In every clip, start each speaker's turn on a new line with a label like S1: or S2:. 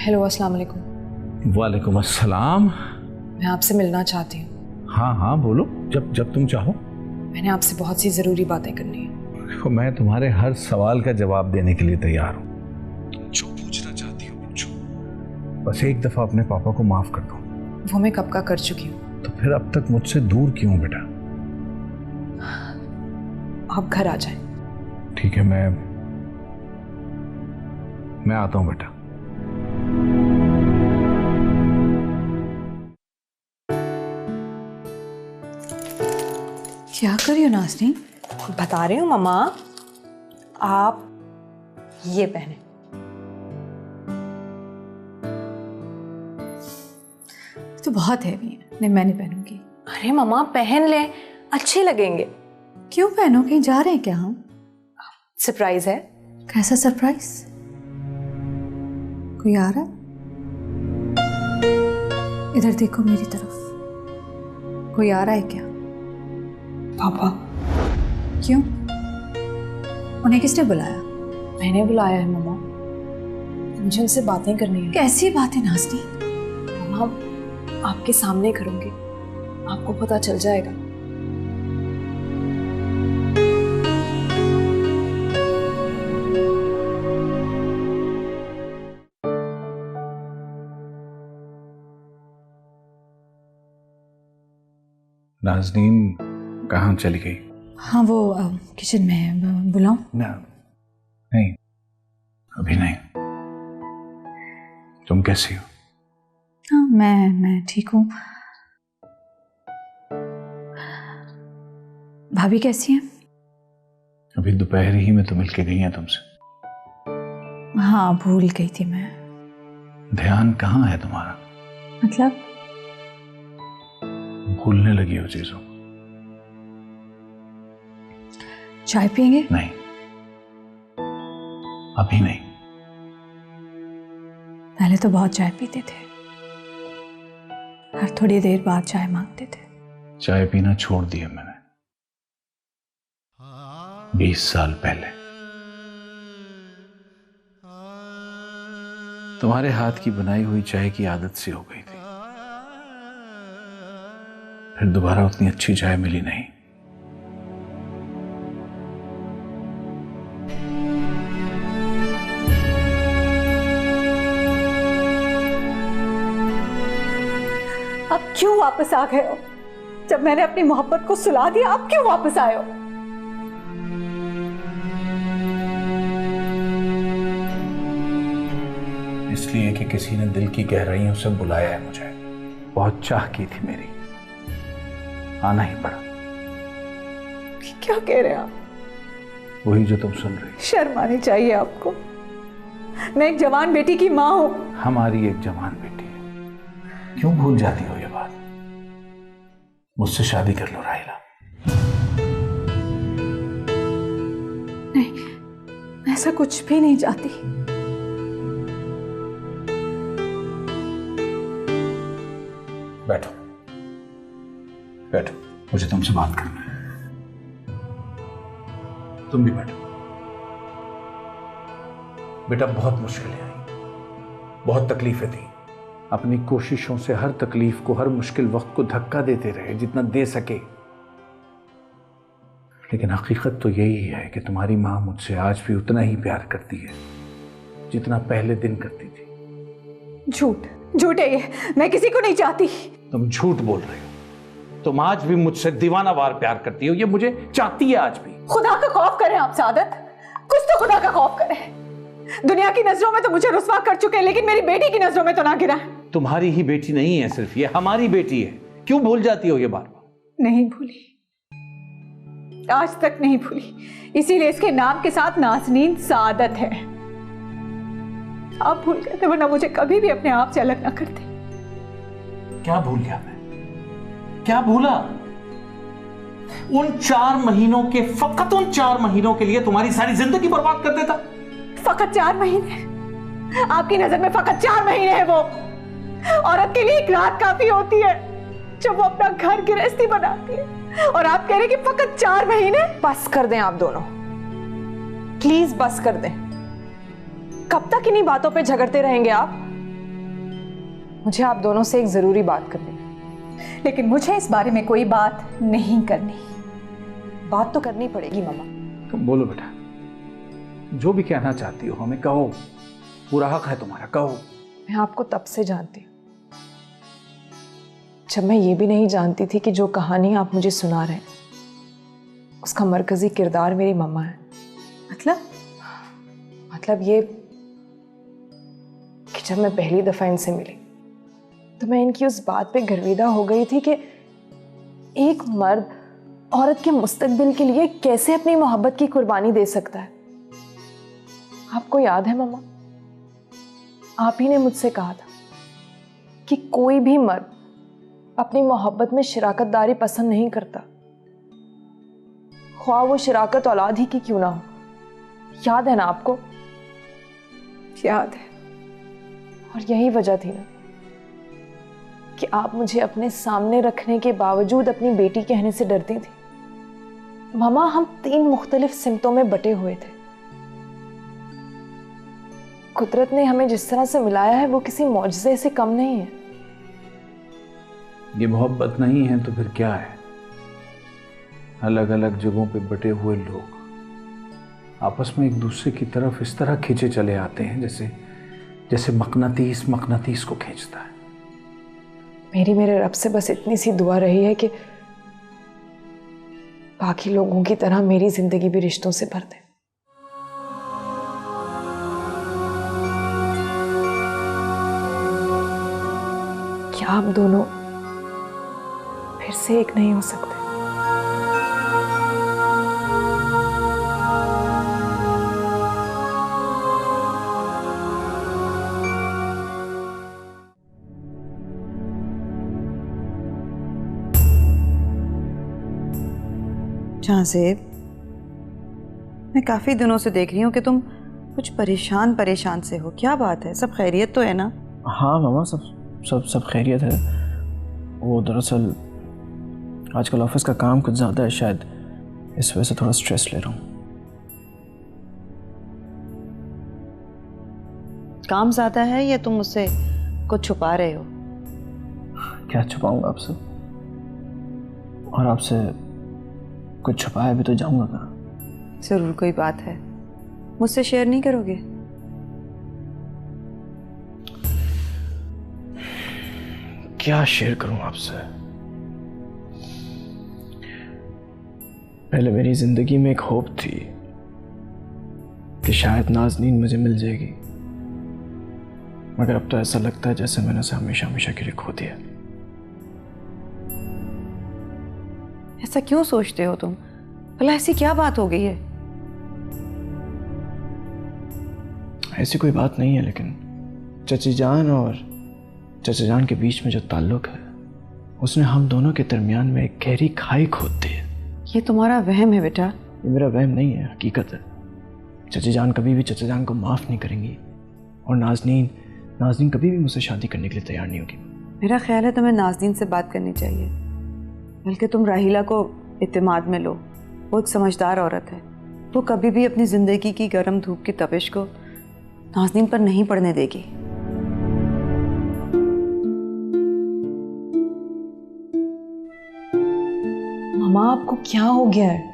S1: Hello, अस्सलाम वालेकुम।
S2: वालेकुम अस्सलाम।
S1: मैं आपसे मिलना चाहती हूँ।
S2: हाँ हाँ बोलो, जब जब तुम चाहो।
S1: मैंने आपसे बहुत सी ज़रूरी बातें करनी है।
S2: तो मैं तुम्हारे हर सवाल का जवाब देने के लिए तैयार हूँ। जो पूछना चाहती हो पूछो। बस एक दफ़ा अपने पापा को माफ़ कर दो।
S1: वो मैं कब का कर चुकी हूँ।
S2: तो फिर अब तक मुझसे दूर क्यों बेटा?
S1: आप घर आ जाएं।
S2: ठीक है, मैं आता हूँ बेटा।
S3: क्या कर रही हो नाज़नीन?
S1: बता रही हूँ मम्मा, आप ये पहने।
S3: तो बहुत हैवी है। नहीं, मैं नहीं पहनूंगी।
S1: अरे मम्मा पहन ले, अच्छे लगेंगे।
S3: क्यों पहनो? कहीं जा रहे हैं क्या हम?
S1: सरप्राइज है।
S3: कैसा सरप्राइज? कोई आ रहा है? इधर देखो मेरी तरफ। कोई आ रहा है क्या?
S1: पापा।
S3: क्यों? उन्हें किसने बुलाया?
S1: मैंने बुलाया है मम्मा, मुझे उनसे बातें करनी है।
S3: कैसी बातें नाज़नीन?
S1: मम्मा आपके सामने करूंगी, आपको पता चल जाएगा।
S2: नाज़नीन कहाँ चली गई?
S3: हाँ, वो किचन में है। बुलाऊं?
S2: ना, नहीं अभी नहीं। तुम कैसी हो?
S3: हाँ, मैं ठीक हूँ। भाभी कैसी हैं?
S2: अभी दोपहर ही में तो मिलके गई हैं तुमसे।
S3: हाँ, भूल गई थी मैं।
S2: ध्यान कहाँ है तुम्हारा?
S3: मतलब?
S2: भूलने लगी हो चीजों।
S3: चाय पियेंगे?
S2: नहीं, अभी नहीं।
S3: पहले तो बहुत चाय पीते थे, हर थोड़ी देर बाद चाय मांगते थे।
S2: चाय पीना छोड़ दिया मैंने 20 साल पहले। तुम्हारे हाथ की बनाई हुई चाय की आदत सी हो गई थी, फिर दोबारा उतनी अच्छी चाय मिली नहीं।
S3: अब क्यों वापस आ गए हो? जब मैंने अपनी मोहब्बत को सुला दिया, अब क्यों वापस आए हो?
S2: इसलिए कि किसी ने दिल की गहराइयों से बुलाया है मुझे। बहुत चाह की थी मेरी, आना ही पड़ा।
S3: क्या कह रहे हैं आप?
S2: वही जो तुम सुन रही।
S3: शर्म आनी चाहिए आपको। मैं एक जवान बेटी की माँ हूं।
S2: हमारी एक जवान बेटी है, क्यों भूल जाती हो ये बात? मुझसे शादी कर लो राहिला।
S3: नहीं, मैं ऐसा कुछ भी नहीं चाहती।
S2: बैठो बैठो, मुझे तुमसे बात करना है। तुम भी बैठो। बेटा, बहुत मुश्किलें आई, बहुत तकलीफें थी। अपनी कोशिशों से हर तकलीफ को, हर मुश्किल वक्त को धक्का देते रहे जितना दे सके। लेकिन हकीकत तो यही है कि तुम्हारी मां मुझसे आज भी उतना ही प्यार करती है जितना पहले दिन करती थी।
S3: झूठ है ये। मैं किसी को नहीं चाहती।
S2: तुम झूठ बोल रहे हो। तुम आज भी मुझसे दीवानावार प्यार करती हो, ये मुझे चाहती है आज भी।
S3: खुदा का खौफ करें आप सादत, कुछ तो खुदा का खौफ करें। दुनिया की नजरों में तो मुझे रुस्वा कर चुके हैं, लेकिन मेरी बेटी की नजरों में तो ना गिरा।
S2: तुम्हारी ही बेटी नहीं है सिर्फ, ये हमारी बेटी है। क्यों भूल जाती हो ये बार बार?
S3: नहीं भूली, आज तक नहीं भूली। इसीलिए इसके नाम के साथ नाज़नीन सादत है। आप भूल गए थे, वरना मुझे कभी भी अपने आप से अलग ना करते।
S2: क्या भूल गया मैं? क्या भूला? उन 4 महीनों के, फकत उन 4 महीनों के लिए तुम्हारी सारी जिंदगी बर्बाद कर देता।
S3: फकत 4 महीने? आपकी नजर में फकत 4 महीने है वो? औरत के लिए एक रात काफी होती है जब वो अपना घर गृहस्थी बनाती है, और आप कह रहे कि फकत 4 महीने?
S1: बस कर दें आप दोनों, प्लीज बस कर दें। कब तक इन्हीं बातों पे झगड़ते रहेंगे आप? मुझे आप दोनों से एक जरूरी बात करनी है।
S3: लेकिन मुझे इस बारे में कोई बात नहीं करनी।
S1: बात तो करनी पड़ेगी मामा।
S2: तुम बोलो बेटा, जो भी कहना चाहती हो हमें कहो, पूरा हक है तुम्हारा, कहो।
S1: मैं आपको तब से जानती हूँ जब मैं ये भी नहीं जानती थी कि जो कहानी आप मुझे सुना रहे हैं उसका मरकजी किरदार मेरी मम्मा है। मतलब ये कि जब मैं पहली दफा इनसे मिली तो मैं इनकी उस बात पे गर्विदा हो गई थी कि एक मर्द औरत के मुस्तकबिल के लिए कैसे अपनी मोहब्बत की कुर्बानी दे सकता है। आपको याद है मम्मा, आप ही ने मुझसे कहा था कि कोई भी मर्द अपनी मोहब्बत में शराकतदारी पसंद नहीं करता, ख्वाह वो शराकत औलाद ही की क्यों ना हो। याद है ना आपको?
S3: याद है।
S1: और यही वजह थी ना कि आप मुझे अपने सामने रखने के बावजूद अपनी बेटी कहने से डरती थी। मामा, हम 3 मुख्तलिफ सिमतों में बटे हुए थे। कुदरत ने हमें जिस तरह से मिलाया है वो किसी मौजज़े से कम नहीं है।
S2: ये मोहब्बत नहीं है तो फिर क्या है? अलग अलग जगहों पे बटे हुए लोग आपस में एक दूसरे की तरफ इस तरह खींचे चले आते हैं जैसे मकनातीस को खींचता है।
S1: मेरे रब से बस इतनी सी दुआ रही है कि बाकी लोगों की तरह मेरी जिंदगी भी रिश्तों से भर दे। क्या आप दोनों फिर से एक नहीं हो सकते?
S4: जहाँ से मैं काफ़ी दिनों से देख रही हूँ कि तुम कुछ परेशान से हो। क्या बात है? सब खैरियत तो है ना?
S5: हाँ मामा, सब खैरियत है। वो दरअसल आजकल ऑफिस का काम कुछ ज़्यादा है, शायद इस वजह से थोड़ा स्ट्रेस ले रहा हूँ।
S4: काम ज़्यादा है या तुम मुझसे कुछ छुपा रहे हो?
S5: क्या छुपाऊंगा आपसे? और आपसे कुछ छुपाया भी तो जाऊंगा कहाँ?
S4: ज़रूर कोई बात है, मुझसे शेयर नहीं करोगे?
S5: क्या शेयर करूं आपसे? पहले मेरी जिंदगी में एक होप थी कि शायद नाज़नीन मुझे मिल जाएगी, मगर अब तो ऐसा लगता है जैसे मैंने उसे हमेशा के लिए खो दिया।
S4: ऐसा क्यों सोचते हो तुम? भला ऐसी क्या बात हो गई है?
S5: ऐसी कोई बात नहीं है, लेकिन चची जान और चचा जान के बीच में जो ताल्लुक है उसने हम दोनों के दरमियान में एक गहरी खाई खोद दी है।
S4: ये तुम्हारा वहम है बेटा।
S5: ये मेरा वहम नहीं है, हकीकत है। चची जान कभी भी चचा जान को माफ़ नहीं करेंगी और नाज़नीन कभी भी मुझसे शादी करने के लिए तैयार नहीं होगी।
S4: मेरा ख्याल है तुम्हें नाज़नीन से बात करनी चाहिए, बल्कि तुम राहिला को इत्तेमाद में लो। वो एक समझदार औरत है, वो कभी भी अपनी ज़िंदगी की गर्म धूप की तपिश को नाज़नीन पर नहीं पड़ने देगी।
S1: मामा, आपको क्या हो गया है?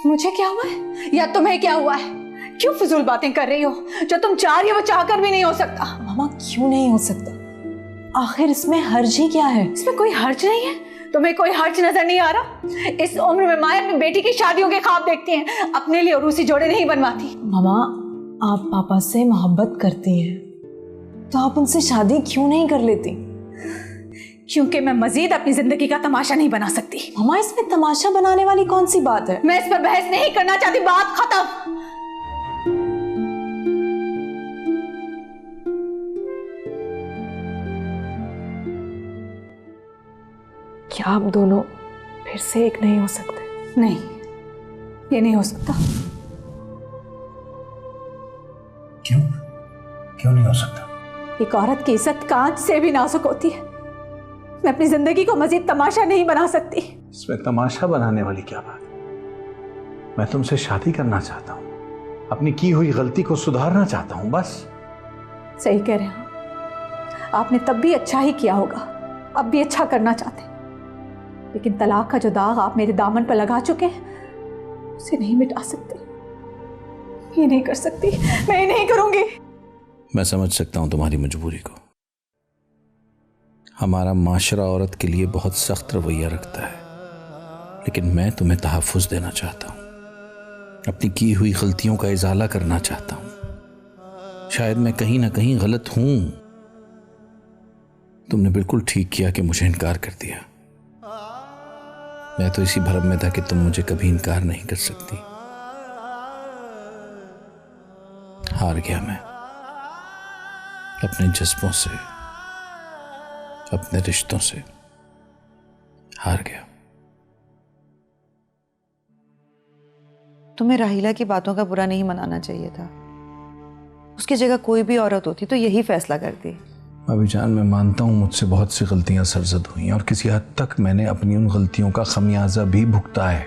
S3: मुझे क्या हुआ है या तुम्हें क्या हुआ है? क्यों फिजूल बातें कर रही हो? जो तुम चाह रही हो वो चाहकर भी नहीं हो सकता।
S1: मामा, क्यों नहीं हो सकता? आखिर इसमें हर्ज ही क्या है?
S3: इसमें कोई हर्ज नहीं है। तुम्हें कोई हर्ज नजर नहीं आ रहा? इस उम्र में माँ अपनी बेटी की शादियों के ख्वाब देखती हैं, अपने लिए उरूसी जोड़े नहीं बनवाती।
S1: मामा, आप पापा से मोहब्बत करती हैं तो आप उनसे शादी क्यों नहीं कर लेती?
S3: क्योंकि मैं मजीद अपनी जिंदगी का तमाशा नहीं बना सकती।
S1: मामा, इसमें तमाशा बनाने वाली कौन सी बात है?
S3: मैं इस पर बहस नहीं करना चाहती, बात खत्म।
S1: क्या आप दोनों फिर से एक नहीं हो सकते?
S3: नहीं, ये नहीं हो सकता।
S5: क्यों नहीं हो सकता?
S3: एक औरत की इज्जत कांच से भी नाजुक होती है। मैं अपनी जिंदगी को मजीद तमाशा नहीं बना सकती।
S2: इसमें तमाशा बनाने वाली क्या बात है? मैं तुमसे शादी करना चाहता हूं, अपनी की हुई गलती को सुधारना चाहता हूं, बस।
S3: सही कह रहे हैं, आपने तब भी अच्छा ही किया होगा, अब भी अच्छा करना चाहते, लेकिन तलाक का जो दाग आप मेरे दामन पर लगा चुके हैं उसे नहीं मिटा सकते। ये नहीं कर सकती, मैं ये नहीं करूंगी।
S2: मैं समझ सकता हूं तुम्हारी मजबूरी को। हमारा माशरा औरत के लिए बहुत सख्त रवैया रखता है, लेकिन मैं तुम्हें तहफ़्फ़ुज़ देना चाहता हूं, अपनी की हुई गलतियों का इजाला करना चाहता हूं। शायद मैं कहीं ना कहीं गलत हूं। तुमने बिल्कुल ठीक किया कि मुझे इनकार कर दिया। मैं तो इसी भ्रम में था कि तुम मुझे कभी इनकार नहीं कर सकती। हार गया मैं अपने जज्बों से, अपने रिश्तों से हार गया।
S4: तुम्हें राहिला की बातों का बुरा नहीं मनाना चाहिए था। उसकी जगह कोई भी औरत होती तो यही फैसला करती।
S2: भाभी जान, मैं मानता हूँ मुझसे बहुत सी गलतियां सरजद हुई और किसी हद तक मैंने अपनी उन गलतियों का खमियाजा भी भुगता है,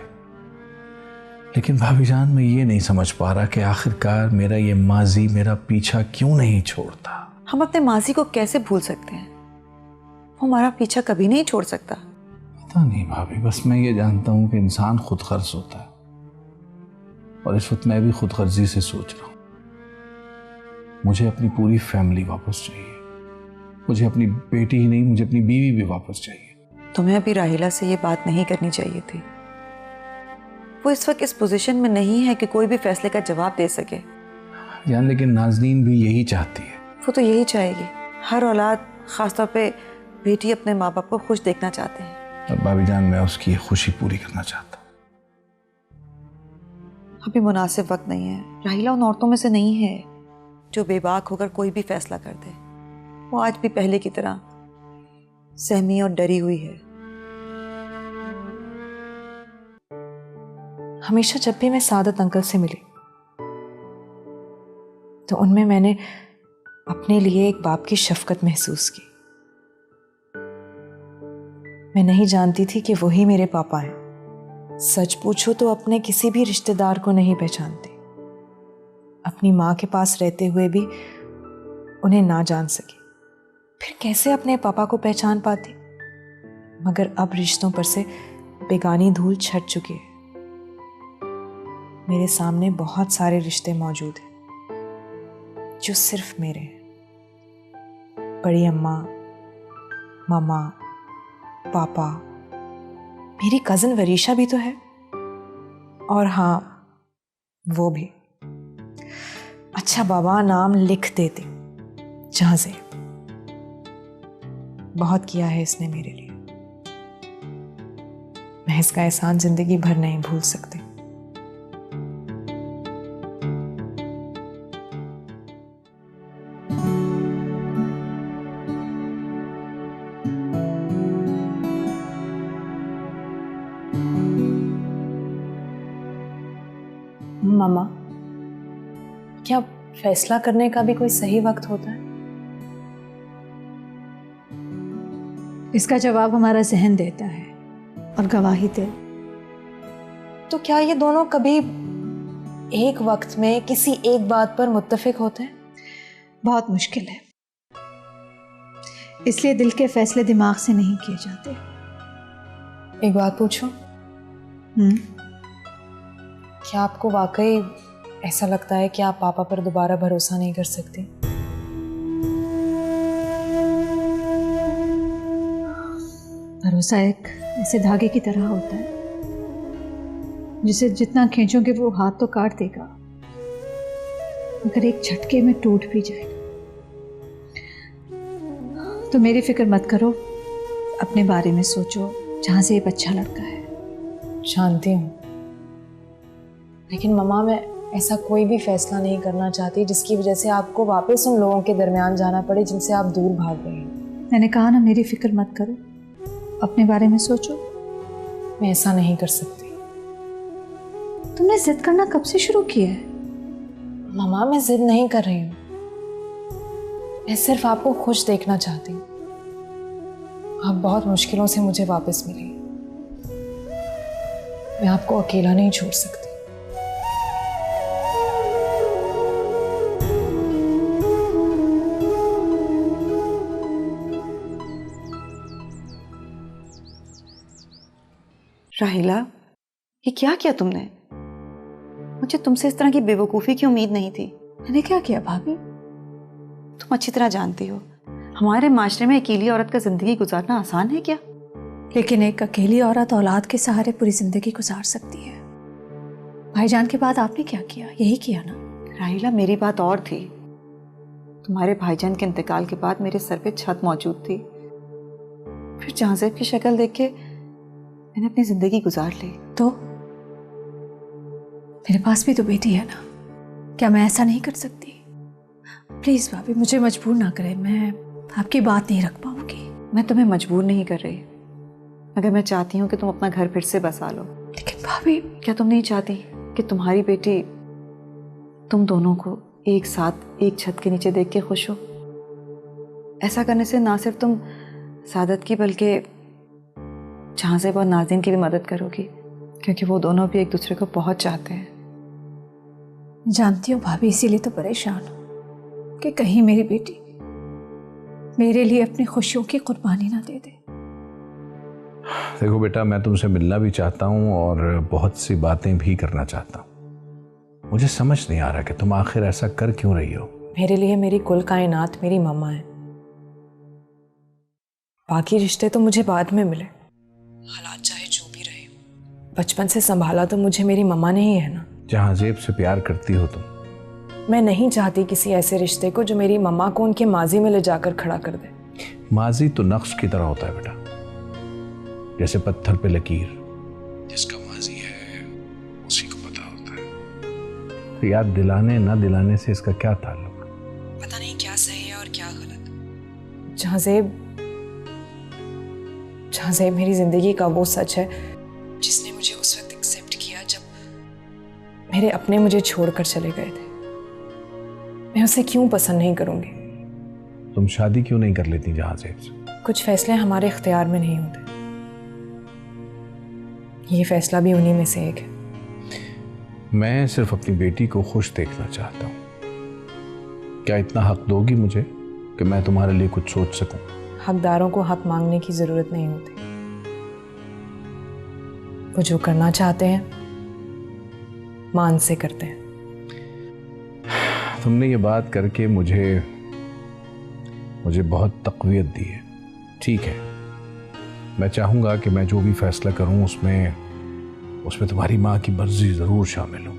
S2: लेकिन भाभी जान मैं ये नहीं समझ पा रहा कि आखिरकार मेरा ये माजी मेरा पीछा क्यों नहीं छोड़ता।
S4: हम अपने माजी को कैसे भूल सकते हैं? वो हमारा पीछा कभी नहीं छोड़ सकता।
S2: पता नहीं भाभी, बस मैं ये जानता हूँ कि इंसान खुद गर्ज होता है और इस वक्त मैं भी खुद गर्जी से सोच रहा हूँ। मुझे अपनी पूरी फैमिली वापस चाहिए। मुझे अपनी बेटी ही नहीं, मुझे अपनी बीवी भी वापस चाहिए।
S4: तुम्हें अभी राहिला से ये बात नहीं करनी चाहिए थी। वो इस वक्त इस पोजीशन में नहीं है कि कोई भी फैसले का जवाब दे सके।
S2: जान, लेकिन नाज़नीन भी यही चाहती है।
S4: वो तो यही चाहेगी। हर औलाद, खासतौर पे बेटी, अपने माँ बाप को खुश देखना चाहते हैं।
S2: और भाभी जान, मैं उसकी खुशी पूरी करना चाहता हूँ।
S4: अभी मुनासिब वक्त नहीं है। राहिला उन औरतों में से नहीं है जो बेबाक होकर कोई भी फैसला कर दे। वो आज भी पहले की तरह सहमी और डरी हुई है।
S1: हमेशा जब भी मैं सादत अंकल से मिली तो उनमें मैंने अपने लिए एक बाप की शफकत महसूस की। मैं नहीं जानती थी कि वही मेरे पापा हैं। सच पूछो तो अपने किसी भी रिश्तेदार को नहीं पहचानती। अपनी माँ के पास रहते हुए भी उन्हें ना जान सकी, फिर कैसे अपने पापा को पहचान पाती? मगर अब रिश्तों पर से बेगानी धूल छट चुकी है। मेरे सामने बहुत सारे रिश्ते मौजूद हैं जो सिर्फ मेरे हैं। बड़ी अम्मा, मामा, पापा, मेरी कज़न वरीशा भी तो है, और हाँ वो भी। अच्छा बाबा नाम लिख देते जहां से। बहुत किया है इसने मेरे लिए, मैं इसका एहसान जिंदगी भर नहीं भूल सकती। मामा, क्या फैसला करने का भी कोई सही वक्त होता है?
S3: इसका जवाब हमारा जहन देता है और गवाही दे।
S1: तो क्या ये दोनों कभी एक वक्त में किसी एक बात पर मुत्तफिक होते हैं?
S3: बहुत मुश्किल है, इसलिए दिल के फैसले दिमाग से नहीं किए जाते।
S1: एक बात पूछूं? क्या आपको वाकई ऐसा लगता है कि आप पापा पर दोबारा भरोसा नहीं कर सकती?
S3: भरोसा एक ऐसे धागे की तरह होता है जिसे जितना खींचोगे वो हाथ तो काट देगा, मगर एक झटके में टूट भी जाएगा। तो मेरी फिक्र मत करो, अपने बारे में सोचो जहां से एक अच्छा लड़का है।
S1: जानती हूँ, लेकिन मम्मा मैं ऐसा कोई भी फैसला नहीं करना चाहती जिसकी वजह से आपको वापस उन लोगों के दरमियान जाना पड़े जिनसे आप दूर भाग रहे हैं।
S3: मैंने कहा ना, मेरी फिक्र मत करो, अपने बारे में सोचो।
S1: मैं ऐसा नहीं कर सकती।
S3: तुमने जिद करना कब से शुरू किया है?
S1: मम्मा मैं जिद नहीं कर रही हूँ, मैं सिर्फ आपको खुश देखना चाहती हूँ। आप बहुत मुश्किलों से मुझे वापस मिली, मैं आपको अकेला नहीं छोड़ सकती।
S4: राहिला, ये क्या किया तुमने? मुझे तुमसे इस तरह की बेवकूफ़ी की उम्मीद नहीं थी।
S3: मैंने क्या किया भाभी?
S4: तुम अच्छी तरह जानती हो हमारे माशरे में अकेली औरत का जिंदगी गुजारना आसान है क्या?
S3: लेकिन एक अकेली औरत औलाद के सहारे पूरी जिंदगी गुजार सकती है। भाईजान के बाद आपने क्या किया? यही किया ना?
S4: राहिला, मेरी बात और थी। तुम्हारे भाईजान के इंतकाल के बाद मेरे सर पे छत मौजूद थी, फिर जहांजेब की शक्ल देख के मैंने अपनी जिंदगी गुजार ली।
S3: तो मेरे पास भी तो बेटी है ना, क्या मैं ऐसा नहीं कर सकती? प्लीज भाभी, मुझे मजबूर ना करें, मैं आपकी बात नहीं रख पाऊंगी।
S4: मैं तुम्हें मजबूर नहीं कर रही, मगर मैं चाहती हूँ कि तुम अपना घर फिर से बसा लो।
S3: लेकिन भाभी,
S4: क्या तुम नहीं चाहती कि तुम्हारी बेटी तुम दोनों को एक साथ एक छत के नीचे देख के खुश हो? ऐसा करने से ना सिर्फ तुम सादत की बल्कि जहांजेब और नाज़रीन की भी मदद करोगी, क्योंकि वो दोनों भी एक दूसरे को बहुत चाहते हैं।
S3: जानती हूँ भाभी, इसीलिए तो परेशान हूँ कि कहीं मेरी बेटी मेरे लिए अपनी खुशियों की कुर्बानी ना दे दे।
S2: देखो बेटा, मैं तुमसे मिलना भी चाहता हूँ और बहुत सी बातें भी करना चाहता हूँ। मुझे समझ नहीं आ रहा कि तुम आखिर ऐसा कर क्यों रही हो।
S1: मेरे लिए मेरी कुल कायनात मेरी मम्मा है। बाकी रिश्ते तो मुझे बाद में मिले, हालात चाहे जो भी रहे। बचपन से संभाला तो मुझे मेरी मम्मा ने ही है ना।
S2: जहांजेब से प्यार करती हो तुम।
S1: मैं नहीं चाहती किसी ऐसे रिश्ते को जो मेरी मम्मा को उनके माजी में ले जाकर खड़ा कर दे।
S2: माजी तो नक्श की तरह होता है बेटा, जैसे पत्थर पे लकीर। जिसका माजी है उसी को पता होता है। तो याद दिलाने ना दिलाने से इसका क्या ताल्लुक?
S1: पता नहीं क्या सही है और क्या गलत। जहांजेब मेरी जिंदगी का वो सच है जिसने मुझे उस वक्त एक्सेप्ट किया जब मेरे अपने मुझे छोड़कर चले गए थे। मैं उसे क्यों पसंद नहीं करूंगी?
S2: तुम शादी क्यों नहीं कर लेती जहांजेब से?
S1: कुछ फैसले हमारे इख्तियार में नहीं होते, ये फैसला भी उन्हीं में से एक है।
S2: मैं सिर्फ अपनी बेटी को खुश देखना चाहता हूँ। क्या इतना हक दोगी मुझे कि मैं तुम्हारे लिए कुछ सोच सकूं?
S1: हकदारों को हक मांगने की जरूरत नहीं होती। वो जो करना चाहते हैं मान से करते हैं।
S2: तुमने ये बात करके मुझे बहुत तक़वियत दी है। ठीक है, मैं चाहूँगा कि मैं जो भी फैसला करूँ उसमें तुम्हारी माँ की मर्जी ज़रूर शामिल हो।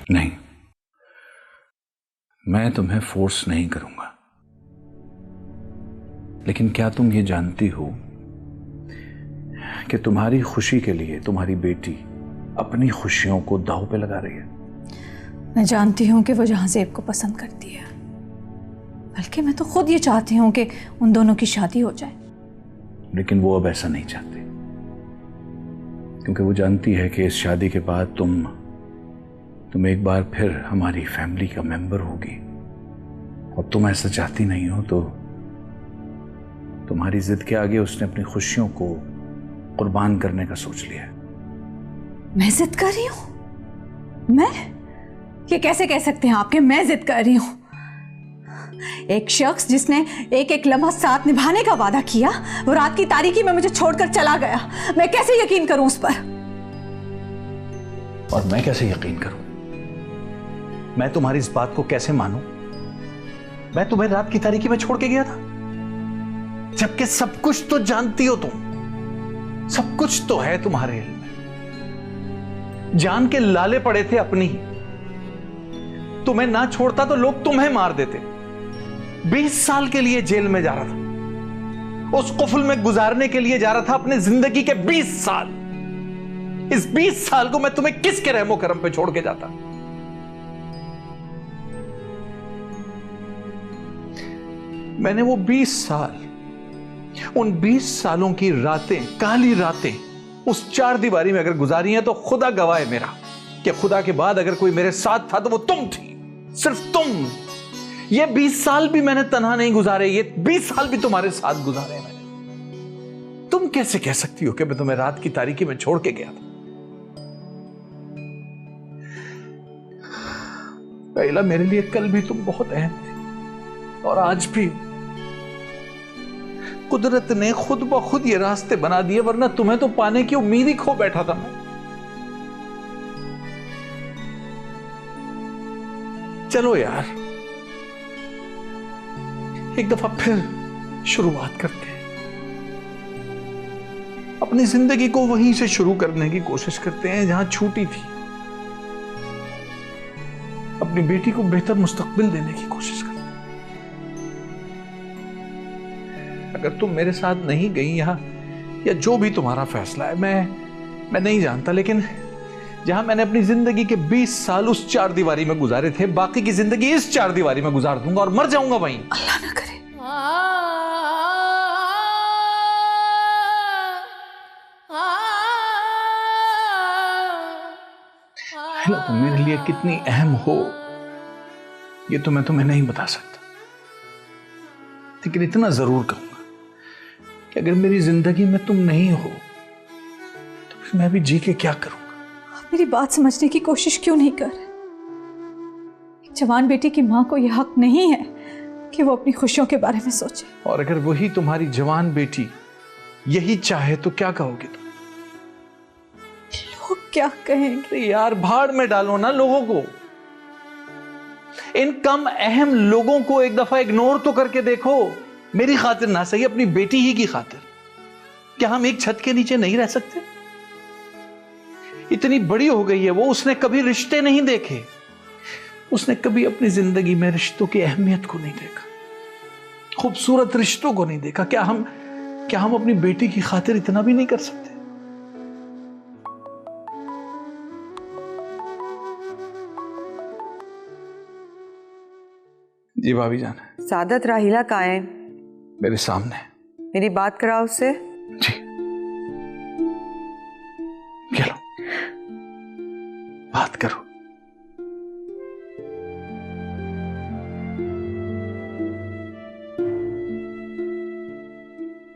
S2: नहीं, मैं तुम्हें फोर्स नहीं करूँगा, लेकिन क्या तुम ये जानती हो कि तुम्हारी खुशी के लिए तुम्हारी बेटी अपनी खुशियों को दांव पे लगा रही है?
S3: मैं जानती हूँ कि वो जहांजेब को पसंद करती है, बल्कि मैं तो खुद ये चाहती हूँ कि उन दोनों की शादी हो जाए।
S2: लेकिन वो अब ऐसा नहीं चाहती, क्योंकि वो जानती है कि इस शादी के बाद तुम एक बार फिर हमारी फैमिली का मेंबर होगी। और तुम ऐसा चाहती नहीं हो, तो तुम्हारी जिद के आगे उसने अपनी खुशियों को कुर्बान करने का सोच लिया है।
S3: मैं जिद कर रही हूँ? मैं? ये कैसे कह सकते हैं आपके मैं जिद कर रही हूँ? एक शख्स जिसने एक एक लम्हा साथ निभाने का वादा किया, वो रात की तारीकी में मुझे छोड़कर चला गया। मैं कैसे यकीन करूं उस पर?
S2: और मैं कैसे यकीन करूं? मैं तुम्हारी इस बात को कैसे मानूं? मैं तुम्हें रात की तारीकी में छोड़ के गया था, जबकि सब कुछ तो जानती हो तुम। सब कुछ तो है तुम्हारे इल्म में। जान के लाले पड़े थे अपनी। तुम्हें ना छोड़ता तो लोग तुम्हें मार देते। 20 साल के लिए जेल में जा रहा था, उस कुफल में गुजारने के लिए जा रहा था अपने जिंदगी के 20 साल। इस 20 साल को मैं तुम्हें किसके रहमो करम पे छोड़ के जाता? मैंने वो 20 साल, उन 20 सालों की रातें, काली रातें उस चार दीवारी में अगर गुजारी हैं, तो खुदा गवाह है मेरा कि खुदा के बाद अगर कोई मेरे साथ था तो वो तुम थी, सिर्फ तुम। ये 20 साल भी मैंने तन्हा नहीं गुजारे, ये 20 साल भी तुम्हारे साथ गुजारे मैंने। तुम कैसे कह सकती हो कि मैं तुम्हें रात की तारीकी में छोड़ के गया था? राहिला, मेरे लिए कल भी तुम बहुत अहम थी और आज भी। कुदरत ने खुद ब खुद ये रास्ते बना दिए, वरना तुम्हें तो पाने की उम्मीद ही खो बैठा था मैं। चलो यार, एक दफा फिर शुरुआत करते हैं, अपनी जिंदगी को वहीं से शुरू करने की कोशिश करते हैं जहां छूटी थी। अपनी बेटी को बेहतर मुस्तकबिल देने की कोशिश करते हैं। अगर तुम मेरे साथ नहीं गई यहां, या जो भी तुम्हारा फैसला है, मैं नहीं जानता, लेकिन जहां मैंने अपनी जिंदगी के 20 साल उस चार दीवारी में गुजारे थे, बाकी की जिंदगी इस चार दीवारी में गुजार दूंगा और मर जाऊंगा वहीं।
S4: अल्लाह ना करे।
S2: राहिला, तुम मेरे लिए कितनी अहम हो ये तो मैं तुम्हें नहीं बता सकता, लेकिन इतना जरूर कहूंगा कि अगर मेरी जिंदगी में तुम नहीं हो तो फिर मैं भी जी के क्या करूंगा।
S3: आप मेरी बात समझने की कोशिश क्यों नहीं कर रहे? एक जवान बेटी की मां को यह हक नहीं है कि वो अपनी खुशियों के बारे में सोचे।
S2: और अगर वही तुम्हारी जवान बेटी यही चाहे तो क्या कहोगे तुम?
S3: लोग क्या कहेंगे?
S2: अरे यार, भाड़ में डालो ना लोगों को। इन कम अहम लोगों को एक दफा इग्नोर तो करके देखो। मेरी खातिर ना सही, अपनी बेटी ही की खातिर। क्या हम एक छत के नीचे नहीं रह सकते? इतनी बड़ी हो गई है वो, उसने कभी रिश्ते नहीं देखे, उसने कभी अपनी जिंदगी में रिश्तों की अहमियत को नहीं देखा, खूबसूरत रिश्तों को नहीं देखा। क्या हम अपनी बेटी की खातिर इतना भी नहीं कर सकते? जी भाभी जान।
S4: सादत राहिला कहाँ है?
S2: मेरे सामने।
S4: मेरी बात कराओ उससे।
S2: जी, चलो बात करो।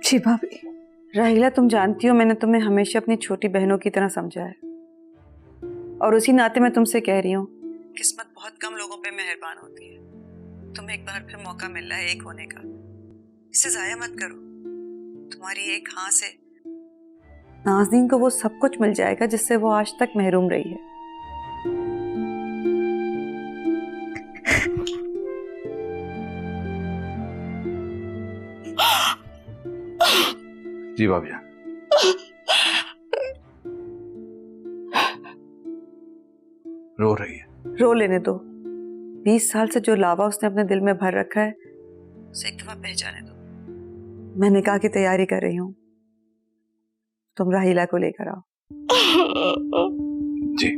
S3: जी भाभी।
S4: राहिला, तुम जानती हो मैंने तुम्हें हमेशा अपनी छोटी बहनों की तरह समझा है, और उसी नाते मैं तुमसे कह रही हूँ, किस्मत बहुत कम लोगों पे मेहरबान होती है। तुम्हें एक बार फिर मौका मिल रहा है एक होने का, इसे जाया मत करो। तुम्हारी एक हाँ से नाज़नीन को वो सब कुछ मिल जाएगा जिससे वो आज तक महरूम रही है।
S2: जी भाभी जान। रो रही है?
S4: रो लेने दो। 20 साल से जो लावा उसने अपने दिल में भर रखा है उसे एक दफा पहचाने दो। मैं निकाह की तैयारी कर रही हूँ, तुम राहिला को लेकर आओ।
S2: जी।